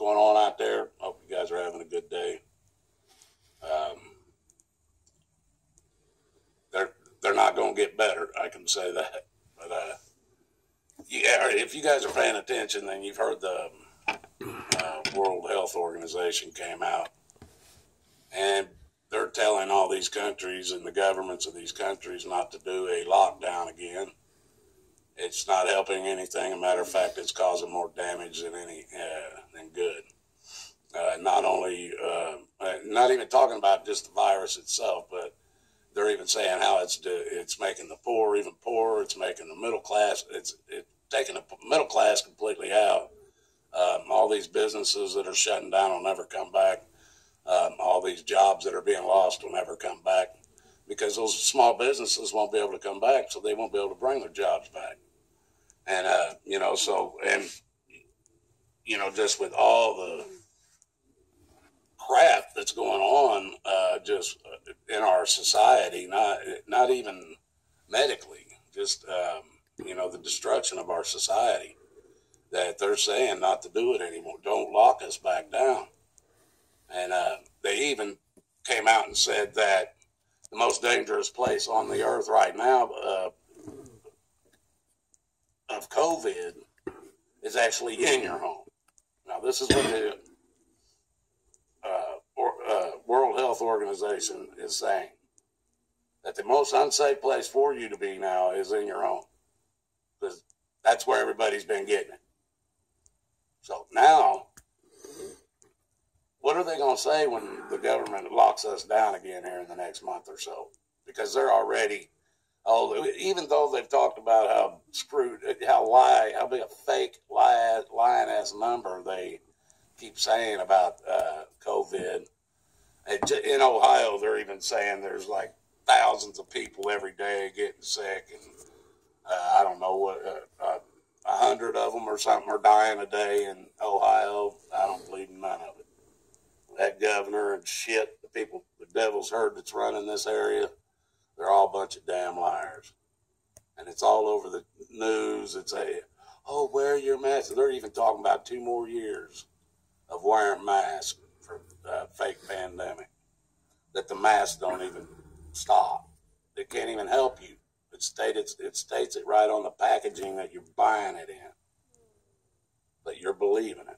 going on out there? Hope you guys are having a good day. They're not going to get better. I can say that. But yeah, if you guys are paying attention, then you've heard the World Health Organization came out, and they're telling all these countries and the governments of these countries not to do a lockdown again. It's not helping anything. As a matter of fact, it's causing more damage than good. Not even talking about just the virus itself, but they're even saying how it's making the poor even poorer. It's making the middle class. It's taking the middle class completely out. All these businesses that are shutting down will never come back. All these jobs that are being lost will never come back because those small businesses won't be able to come back, so they won't be able to bring their jobs back. And just with all the crap that's going on, just in our society, not even medically, just the destruction of our society. That they're saying not to do it anymore. Don't lock us back down. And they even came out and said that the most dangerous place on the earth right now of COVID is actually in your home. Now, this is what the World Health Organization is saying, that the most unsafe place for you to be now is in your home, because that's where everybody's been getting it. So now, what are they going to say when the government locks us down again here in the next month or so? Because they're already, even though they've talked about how screwed, how big a fake lying ass number they keep saying about COVID. In Ohio, they're even saying there's like thousands of people every day getting sick, and I don't know what 100 of them or something are dying a day in Ohio. I don't believe none of it. That governor and shit, the devil's herd that's running this area, they're all a bunch of damn liars. And it's all over the news. It's wear your mask. They're even talking about 2 more years of wearing masks for fake pandemic. That the masks don't even stop. They can't even help you. It states it right on the packaging that you're buying it in. But you're believing it.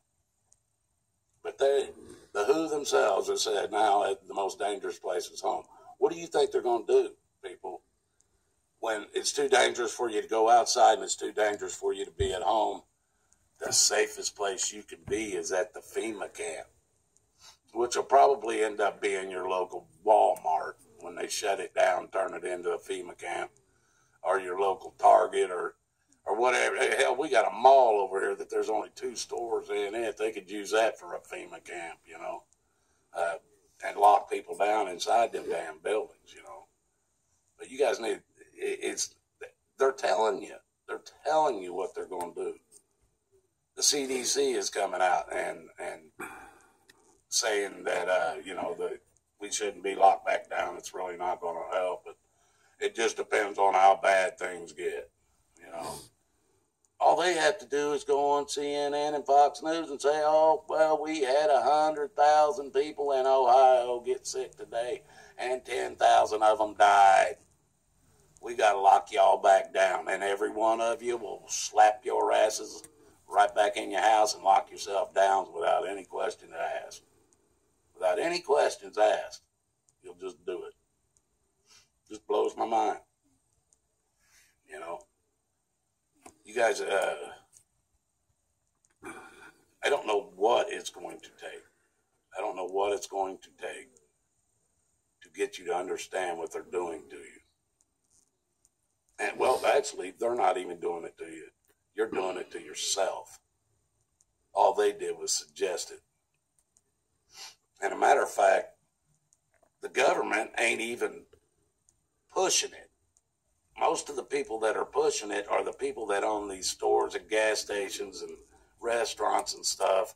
But the WHO themselves have said now the most dangerous place is home. What do you think they're going to do, people, when it's too dangerous for you to go outside and it's too dangerous for you to be at home? The safest place you can be is at the FEMA camp, which will probably end up being your local Walmart when they shut it down, turn it into a FEMA camp, or your local Target or whatever. Hell, we got a mall over here that there's only 2 stores in it. They could use that for a FEMA camp, and lock people down inside them damn buildings, But you guys they're telling you what they're going to do. The CDC is coming out and saying that, that we shouldn't be locked back down. It's really not going to help. But it just depends on how bad things get, All they have to do is go on CNN and Fox News and say, we had 100,000 people in Ohio get sick today, and 10,000 of them died. We got to lock y'all back down, and every one of you will slap your asses right back in your house and lock yourself down without any question asked. Without any questions asked, you'll just do it. Just blows my mind. You guys, I don't know what it's going to take. I don't know what it's going to take to get you to understand what they're doing to you. And, actually, they're not even doing it to you. You're doing it to yourself. All they did was suggest it. And a matter of fact, the government ain't even pushing it. Most of the people that are pushing it are the people that own these stores and gas stations and restaurants and stuff.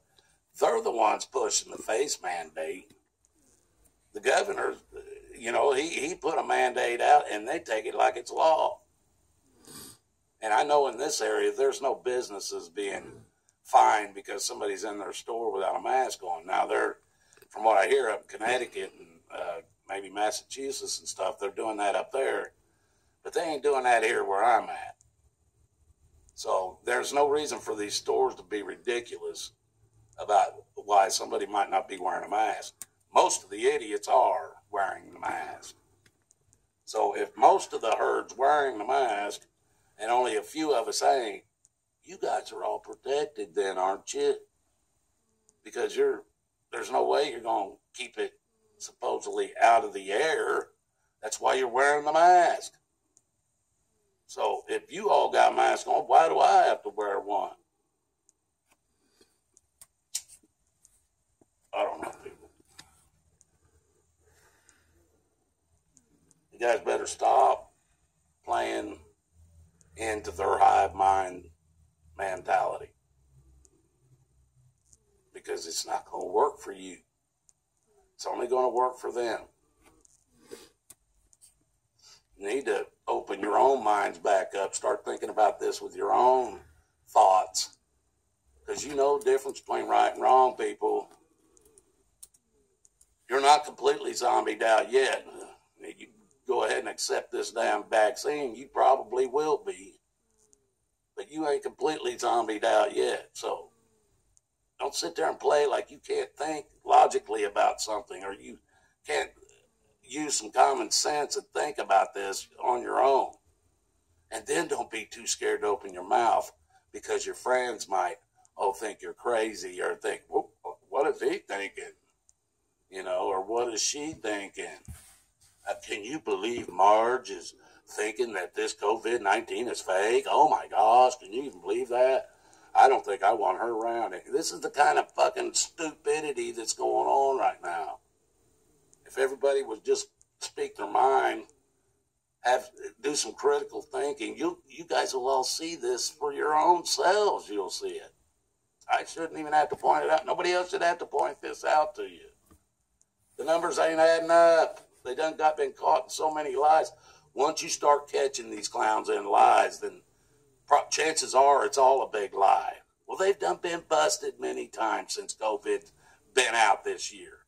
They're the ones pushing the face mandate. The governor, he put a mandate out and they take it like it's law. And I know in this area, there's no businesses being fined because somebody's in their store without a mask on. Now they're, from what I hear, up in Connecticut and maybe Massachusetts and stuff, they're doing that up there, but they ain't doing that here where I'm at. So there's no reason for these stores to be ridiculous about why somebody might not be wearing a mask. Most of the idiots are wearing the mask. So if most of the herd's wearing the mask and only a few of us ain't, you guys are all protected then, aren't you? Because there's no way you're going to keep it supposedly out of the air. That's why you're wearing the mask. So if you all got masks on, why do I have to wear one? I don't know, people. You guys better stop playing into their hive mind mentality, because it's not going to work for you. It's only going to work for them. You need to open your own minds back up. Start thinking about this with your own thoughts, because you know the difference between right and wrong, people. You're not completely zombied out yet. You go ahead and accept this damn vaccine, you probably will be. But you ain't completely zombied out yet. So don't sit there and play like you can't think logically about something, or you can't use some common sense and think about this on your own. And then don't be too scared to open your mouth, because your friends might, think you're crazy, or think, well, what is he thinking? Or what is she thinking? Can you believe Marge is thinking that this COVID-19 is fake? Oh my gosh, can you even believe that? I don't think I want her around. This is the kind of fucking stupidity that's going on right now. If everybody would just speak their mind, do some critical thinking, you guys will all see this for your own selves. You'll see it. I shouldn't even have to point it out. Nobody else should have to point this out to you. The numbers ain't adding up. They been caught in so many lies. Once you start catching these clowns in lies, then chances are it's all a big lie. Well, they've been busted many times since COVID's been out this year.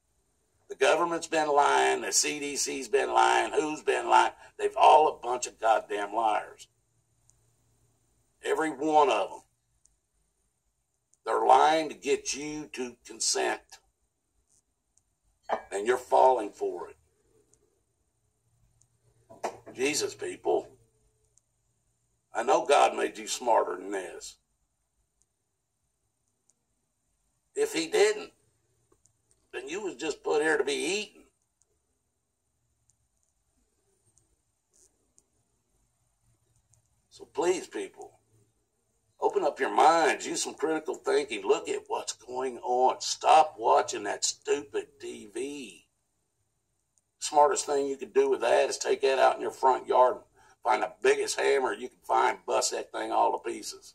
The government's been lying. The CDC's been lying. Who's been lying? They've all a bunch of goddamn liars. Every one of them. They're lying to get you to consent. And you're falling for it. Jesus, people. I know God made you smarter than this. If he didn't, then you was just put here to be eaten. So please, people, open up your minds, use some critical thinking, look at what's going on. Stop watching that stupid TV. Smartest thing you could do with that is take that out in your front yard and find the biggest hammer you can find, bust that thing all to pieces.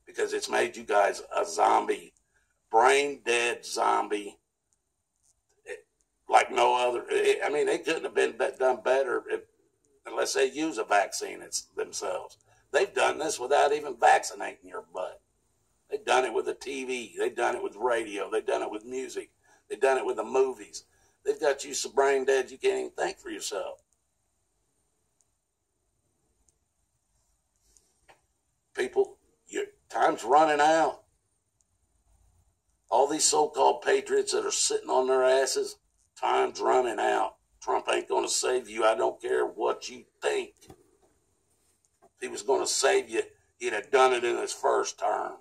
Because it's made you guys a zombie, brain dead zombie, like no other. I mean, they couldn't have been done better unless they use a vaccine themselves. They've done this without even vaccinating your butt. They've done it with the TV. They've done it with radio. They've done it with music. They've done it with the movies. They've got you so brain dead you can't even think for yourself. People, your time's running out. All these so-called patriots that are sitting on their asses, time's running out. Trump ain't going to save you. I don't care what you think. If he was going to save you, he'd have done it in his first term.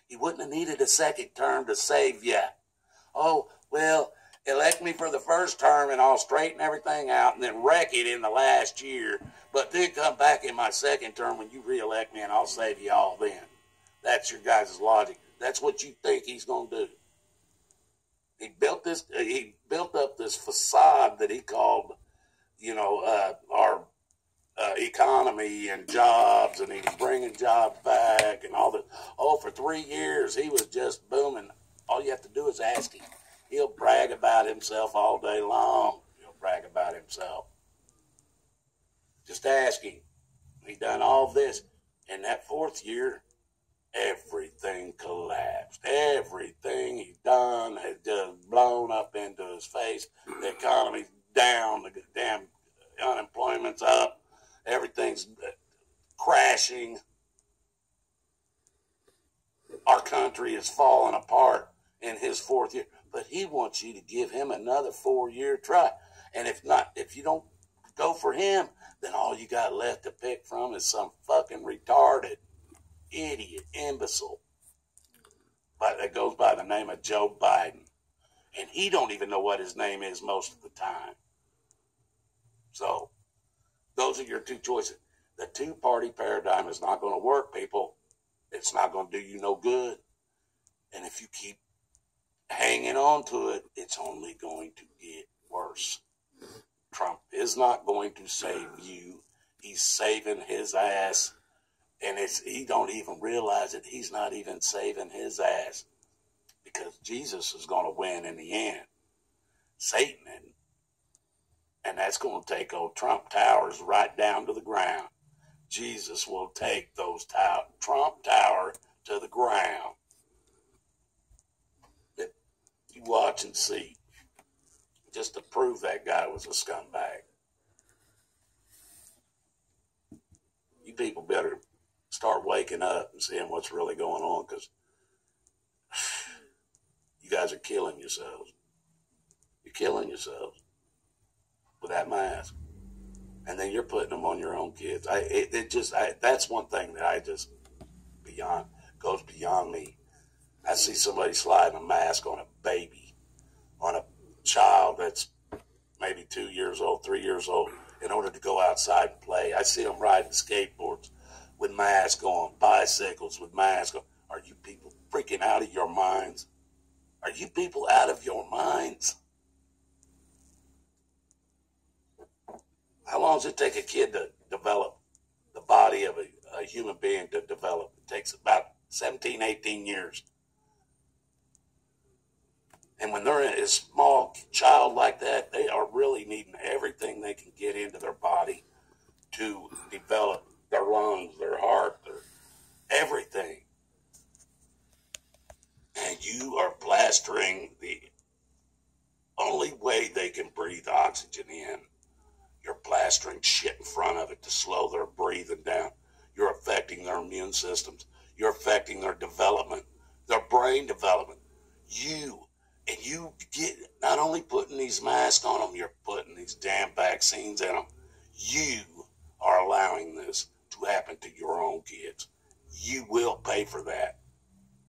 He wouldn't have needed a second term to save you. Oh, well, elect me for the first term and I'll straighten everything out and then wreck it in the last year. But then come back in my second term when you reelect me and I'll save you all then. That's your guys' logic. That's what you think he's going to do. He built up this facade that he called, our economy and jobs, and he was bringing jobs back and all that. Oh, for 3 years, he was just booming. All you have to do is ask him. He'll brag about himself all day long. He'll brag about himself. Just ask him. He done all this. In that 4th year, everything collapsed. country is falling apart in his 4th year, but he wants you to give him another 4-year try. And if you don't go for him, then all you got left to pick from is some fucking retarded, idiot, imbecile. But that goes by the name of Joe Biden. And he don't even know what his name is most of the time. So, those are your two choices. The two-party paradigm is not going to work, people. It's not going to do you no good. And if you keep hanging on to it, it's only going to get worse. Trump is not going to save you. He's saving his ass. And he don't even realize it. He's not even saving his ass. Because Jesus is going to win in the end. Satan isn't. And that's going to take old Trump towers right down to the ground. Jesus will take those Trump Tower to the ground. You watch and see. Just to prove that guy was a scumbag. You people better start waking up and seeing what's really going on, because you guys are killing yourselves. You're killing yourselves with that mask. And then you're putting them on your own kids. That's one thing that goes beyond me. I see somebody sliding a mask on a baby, on a child that's maybe 2 years old, 3 years old, in order to go outside and play. I see them riding skateboards with masks on, bicycles with masks on. Are you people freaking out of your minds? Are you people out of your minds? How long does it take a kid to develop the body of a human being to develop? It takes about 17, 18 years. And when they're a small child like that, they are really needing everything they can get into their body to develop their lungs, their heart, their everything. And you are plastering the only way they can breathe oxygen in. You're plastering shit in front of it to slow their breathing down. You're affecting their immune systems. You're affecting their development, their brain development. And you get not only putting these masks on them, you're putting these damn vaccines in them. You are allowing this to happen to your own kids. You will pay for that.